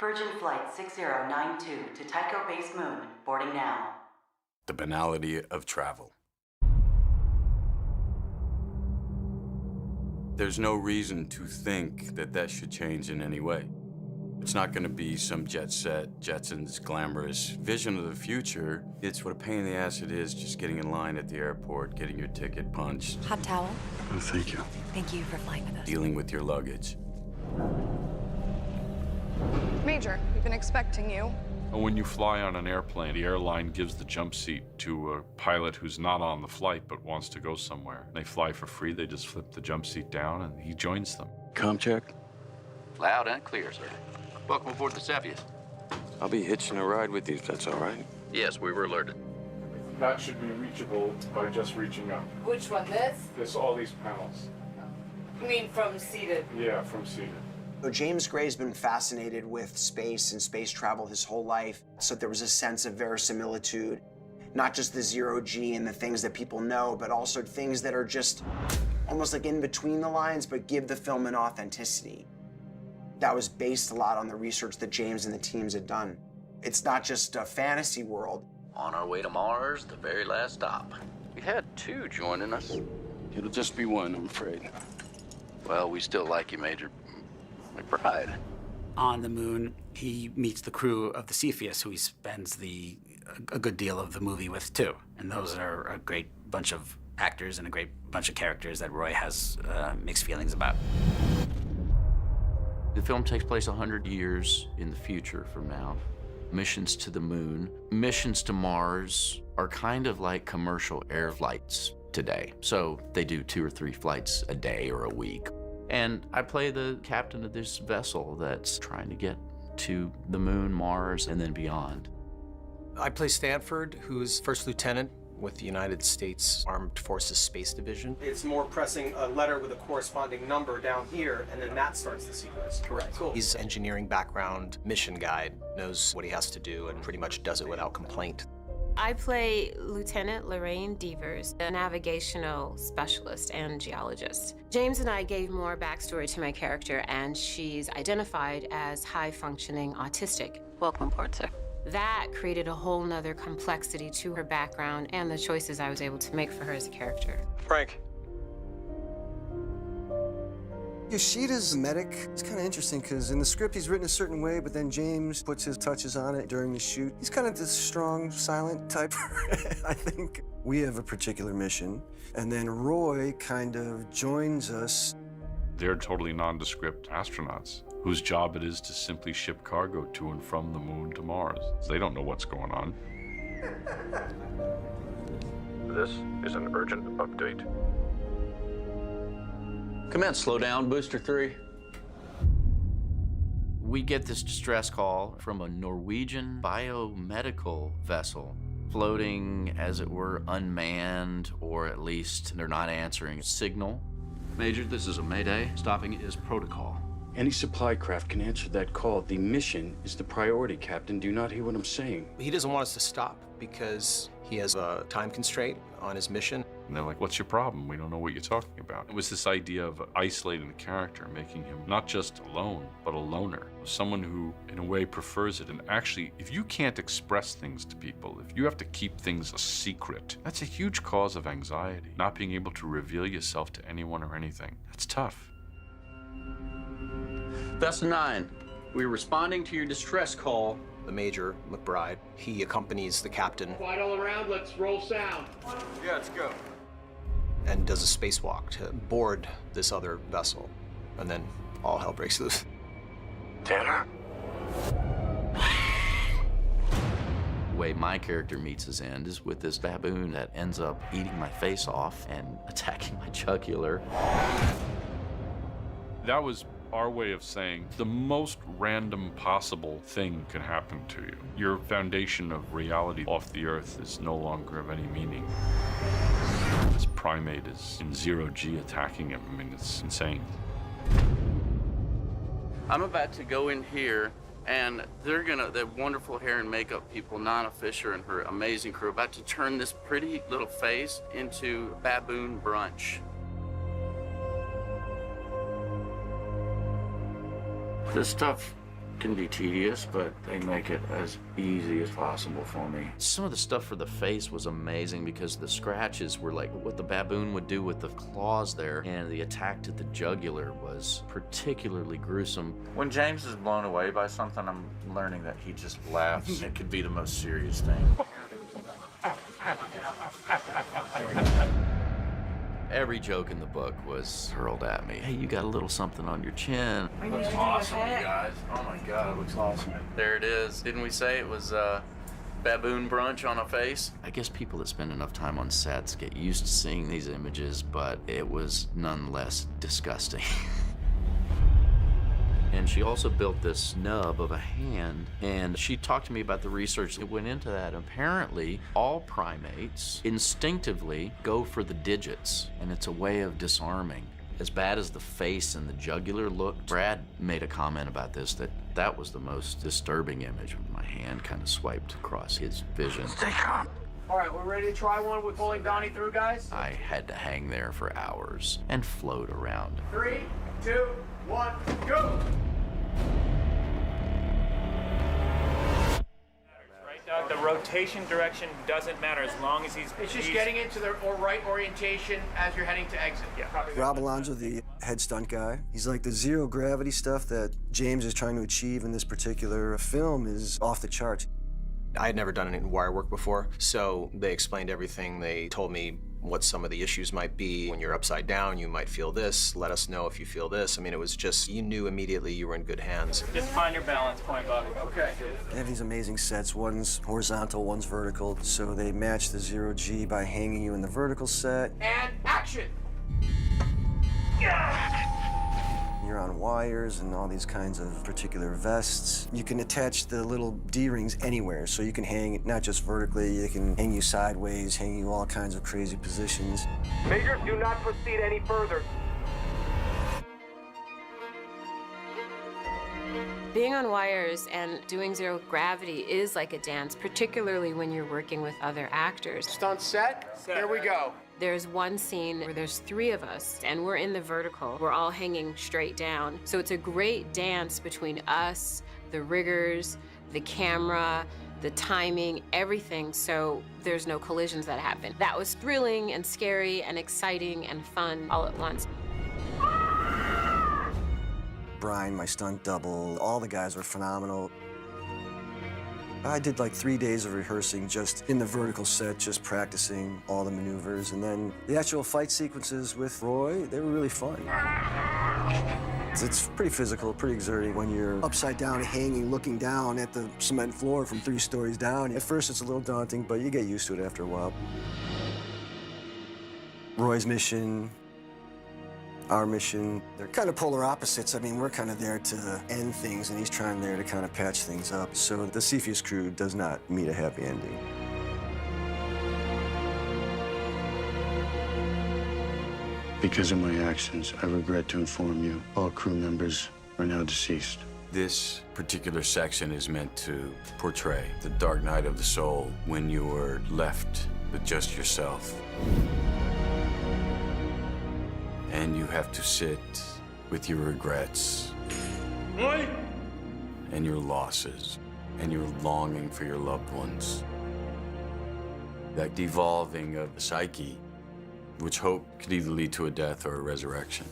Virgin Flight 6092 to Tycho Base Moon, boarding now. The banality of travel. There's no reason to think that that should change in any way. It's not going to be some jet set, Jetsons, glamorous vision of the future. It's what a pain in the ass it is just getting in line at the airport, getting your ticket punched. Hot towel. Oh, thank you. Thank you for flying with us. Dealing with your luggage. Major, we've been expecting you. When you fly on an airplane, the airline gives the jump seat to a pilot who's not on the flight but wants to go somewhere. They fly for free, they just flip the jump seat down and he joins them. Comm check? Loud and clear, sir. Welcome aboard the Cephus. I'll be hitching a ride with you if that's all right. Yes, we were alerted. That should be reachable by just reaching up. Which one, this? There's all these panels. You mean from seated? Yeah, from seated. So James Gray's been fascinated with space and space travel his whole life, so there was a sense of verisimilitude, not just the zero-G and the things that people know, but also things that are just almost like in between the lines, but give the film an authenticity. That was based a lot on the research that James and the teams had done. It's not just a fantasy world. On our way to Mars, the very last stop. We had two joining us. It'll just be one, I'm afraid. Well, we still like you, Major McBride. On the moon, he meets the crew of the Cephus, who he spends a good deal of the movie with, too. And those are a great bunch of actors and a great bunch of characters that Roy has mixed feelings about. The film takes place 100 years in the future from now. Missions to the moon, missions to Mars are kind of like commercial air flights today. So they do 2 or 3 flights a day or a week. And I play the captain of this vessel that's trying to get to the moon, Mars, and then beyond. I play Stanford, who's first lieutenant with the United States Armed Forces Space Division. It's more pressing a letter with a corresponding number down here, and then that starts the sequence. Correct. Cool. He's engineering background, mission guide, knows what he has to do, and pretty much does it without complaint. I play Lieutenant Lorraine Devers, a navigational specialist and geologist. James and I gave more backstory to my character, and she's identified as high-functioning autistic. Welcome aboard, sir. That created a whole nother complexity to her background and the choices I was able to make for her as a character. Frank. Yoshida's medic. It's kind of interesting because in the script he's written a certain way, but then James puts his touches on it during the shoot. He's kind of this strong, silent type, I think. We have a particular mission, and then Roy kind of joins us. They're totally nondescript astronauts whose job it is to simply ship cargo to and from the moon to Mars. They don't know what's going on. This is an urgent update. Commence slowdown, booster 3. We get this distress call from a Norwegian biomedical vessel floating, as it were, unmanned, or at least they're not answering a signal. Major, this is a mayday. Stopping is protocol. Any supply craft can answer that call. The mission is the priority, Captain. Do you not hear what I'm saying? He doesn't want us to stop because he has a time constraint on his mission. And they're like, what's your problem? We don't know what you're talking about. It was this idea of isolating the character, making him not just alone, but a loner. Someone who, in a way, prefers it. And actually, if you can't express things to people, if you have to keep things a secret, that's a huge cause of anxiety. Not being able to reveal yourself to anyone or anything. That's tough. Vessel 9, we're responding to your distress call. The Major, McBride, he accompanies the captain. Quiet all around, let's roll sound. Yeah, let's go. And does a spacewalk to board this other vessel. And then all hell breaks loose. Tanner? The way my character meets his end is with this baboon that ends up eating my face off and attacking my jugular. That was our way of saying the most random possible thing can happen to you. Your foundation of reality off the Earth is no longer of any meaning. This primate is in zero-G attacking him. I mean, it's insane. I'm about to go in here, and they're gonna, the wonderful hair and makeup people, Nana Fisher and her amazing crew, about to turn this pretty little face into baboon brunch. This stuff can be tedious, but they make it as easy as possible for me. Some of the stuff for the face was amazing because the scratches were like what the baboon would do with the claws there, and the attack to the jugular was particularly gruesome. When James is blown away by something, I'm learning that he just laughs. It could be the most serious thing. Every joke in the book was hurled at me. Hey, you got a little something on your chin. It looks awesome, you guys. Oh my God, it looks awesome. There it is. Didn't we say it was baboon brunch on a face? I guess people that spend enough time on sets get used to seeing these images, but it was nonetheless disgusting. And she also built this nub of a hand, and she talked to me about the research that went into that. Apparently, all primates instinctively go for the digits, and it's a way of disarming. As bad as the face and the jugular looked, Brad made a comment about this, that was the most disturbing image when my hand kind of swiped across his vision. Stay calm. All right, we're ready to try one with pulling Donnie through, guys? I had to hang there for hours and float around. 3, 2, 1, go! The rotation direction doesn't matter as long as he's... It's just getting into the right orientation as you're heading to exit. Yeah. Rob Alonzo, the head stunt guy, he's like the zero gravity stuff that James is trying to achieve in this particular film is off the charts. I had never done any wire work before, so they explained everything. They told me what some of the issues might be. When you're upside down, you might feel this. Let us know if you feel this. I mean, it was just, you knew immediately you were in good hands. Just find your balance point, Bobby. Okay. They have these amazing sets. One's horizontal, one's vertical. So they match the zero G by hanging you in the vertical set. And action! You're on wires and all these kinds of particular vests. You can attach the little D-rings anywhere, so you can hang it not just vertically, you can hang you sideways, hang you all kinds of crazy positions. Major, do not proceed any further. Being on wires and doing zero gravity is like a dance, particularly when you're working with other actors. Stunt set. Here we go. There's one scene where there's 3 of us, and we're in the vertical. We're all hanging straight down. So it's a great dance between us, the riggers, the camera, the timing, everything, so there's no collisions that happen. That was thrilling and scary and exciting and fun all at once. Brian, my stunt double, all the guys were phenomenal. I did like 3 days of rehearsing just in the vertical set, just practicing all the maneuvers. And then the actual fight sequences with Roy, they were really fun. It's pretty physical, pretty exerting when you're upside down, hanging, looking down at the cement floor from 3 stories down. At first, it's a little daunting, but you get used to it after a while. Roy's mission, our mission, they're kind of polar opposites. I mean, we're kind of there to end things, and he's trying there to kind of patch things up. So the Cephus crew does not meet a happy ending. Because of my actions, I regret to inform you, all crew members are now deceased. This particular section is meant to portray the dark night of the soul when you are left with just yourself. And you have to sit with your regrets, and your losses, and your longing for your loved ones. That devolving of the psyche, which hope could either lead to a death or a resurrection.